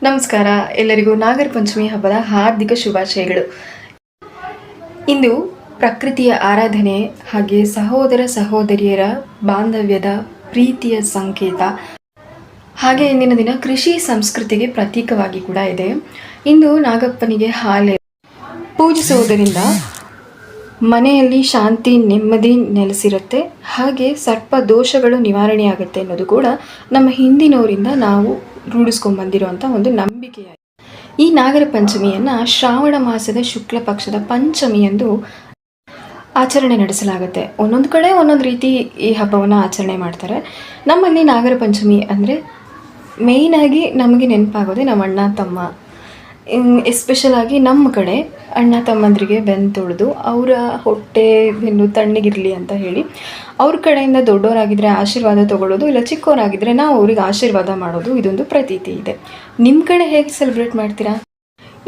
ನಮಸ್ಕಾರ, ಎಲ್ಲರಿಗೂ ನಾಗರ ಪಂಚಮಿ ಹಬ್ಬದ ಹಾರ್ದಿಕ ಶುಭಾಶಯಗಳು. ಇಂದು ಪ್ರಕೃತಿಯ ಆರಾಧನೆ ಹಾಗೆ ಸಹೋದರ ಸಹೋದರಿಯರ ಬಾಂಧವ್ಯದ ಪ್ರೀತಿಯ ಸಂಕೇತ. ಹಾಗೆ ಇಂದಿನ ದಿನ ಕೃಷಿ ಸಂಸ್ಕೃತಿಗೆ ಪ್ರತೀಕವಾಗಿ ಕೂಡ ಇದೆ. ಇಂದು ನಾಗಪ್ಪನಿಗೆ ಹಾಲೆ ಪೂಜಿಸುವುದರಿಂದ ಮನೆಯಲ್ಲಿ ಶಾಂತಿ ನೆಮ್ಮದಿ ನೆಲೆಸಿರುತ್ತೆ, ಹಾಗೆ ಸರ್ಪ ದೋಷಗಳು ನಿವಾರಣೆಯಾಗುತ್ತೆ ಅನ್ನೋದು ಕೂಡ ನಮ್ಮ ಹಿಂದಿನವರಿಂದ ನಾವು ರೂಢಿಸ್ಕೊಂಡ್ಬಂದಿರುವಂಥ ಒಂದು ನಂಬಿಕೆಯಾಗಿದೆ. ಈ ನಾಗರ ಪಂಚಮಿಯನ್ನು ಶ್ರಾವಣ ಮಾಸದ ಶುಕ್ಲ ಪಕ್ಷದ ಪಂಚಮಿ ಎಂದು ಆಚರಣೆ ನಡೆಸಲಾಗುತ್ತೆ. ಒಂದೊಂದು ಕಡೆ ಒಂದೊಂದು ರೀತಿ ಈ ಹಬ್ಬವನ್ನು ಆಚರಣೆ ಮಾಡ್ತಾರೆ. ನಮ್ಮಲ್ಲಿ ನಾಗರ ಪಂಚಮಿ ಅಂದರೆ ಮೇಯ್ನಾಗಿ ನಮಗೆ ನೆನಪಾಗೋದೆ ನಮ್ಮ ಅಣ್ಣ ತಮ್ಮ. ಎಸ್ಪೆಷಲಾಗಿ ನಮ್ಮ ಕಡೆ ಅಣ್ಣ ತಮ್ಮಂದರಿಗೆ ಬೆನ್ನು ತೊಳೆದು ಅವರ ಹೊಟ್ಟೆ ಬೆನ್ನು ತಣ್ಣಗಿರಲಿ ಅಂತ ಹೇಳಿ ಅವ್ರ ಕಡೆಯಿಂದ ದೊಡ್ಡವರಾಗಿದ್ದರೆ ಆಶೀರ್ವಾದ ತೊಗೊಳ್ಳೋದು, ಇಲ್ಲ ಚಿಕ್ಕವರಾಗಿದ್ದರೆ ನಾವು ಅವ್ರಿಗೆ ಆಶೀರ್ವಾದ ಮಾಡೋದು, ಇದೊಂದು ಪ್ರತೀತಿ ಇದೆ. ನಿಮ್ಮ ಕಡೆ ಹೇಗೆ ಸೆಲೆಬ್ರೇಟ್ ಮಾಡ್ತೀರಾ?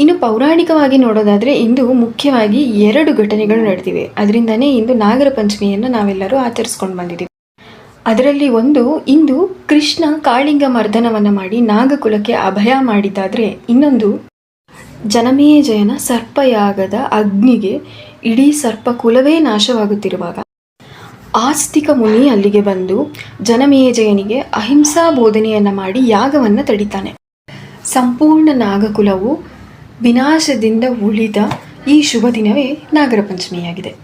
ಇನ್ನು ಪೌರಾಣಿಕವಾಗಿ ನೋಡೋದಾದರೆ ಇಂದು ಮುಖ್ಯವಾಗಿ 2 ಘಟನೆಗಳು ನಡೆದಿವೆ. ಅದರಿಂದನೇ ಇಂದು ನಾಗರ ಪಂಚಮಿಯನ್ನು ನಾವೆಲ್ಲರೂ ಆಚರಿಸ್ಕೊಂಡು ಬಂದಿದ್ದೀವಿ. ಅದರಲ್ಲಿ ಒಂದು, ಇಂದು ಕೃಷ್ಣ ಕಾಳಿಂಗ ಮರ್ದನವನ್ನು ಮಾಡಿ ನಾಗಕುಲಕ್ಕೆ ಅಭಯ ಮಾಡಿದ್ದಾದರೆ, ಇನ್ನೊಂದು ಜನಮೇಜಯನ ಸರ್ಪಯಾಗದ ಅಗ್ನಿಗೆ ಇಡೀ ಸರ್ಪಕುಲವೇ ನಾಶವಾಗುತ್ತಿರುವಾಗ ಆಸ್ತಿಕ ಮುನಿ ಅಲ್ಲಿಗೆ ಬಂದು ಜನಮೇಜಯನಿಗೆ ಅಹಿಂಸಾ ಬೋಧನೆಯನ್ನು ಮಾಡಿ ಯಾಗವನ್ನು ತಡಿತಾನೆ. ಸಂಪೂರ್ಣ ನಾಗಕುಲವು ವಿನಾಶದಿಂದ ಉಳಿದ ಈ ಶುಭ ದಿನವೇ ನಾಗರ ಪಂಚಮಿಯಾಗಿದೆ.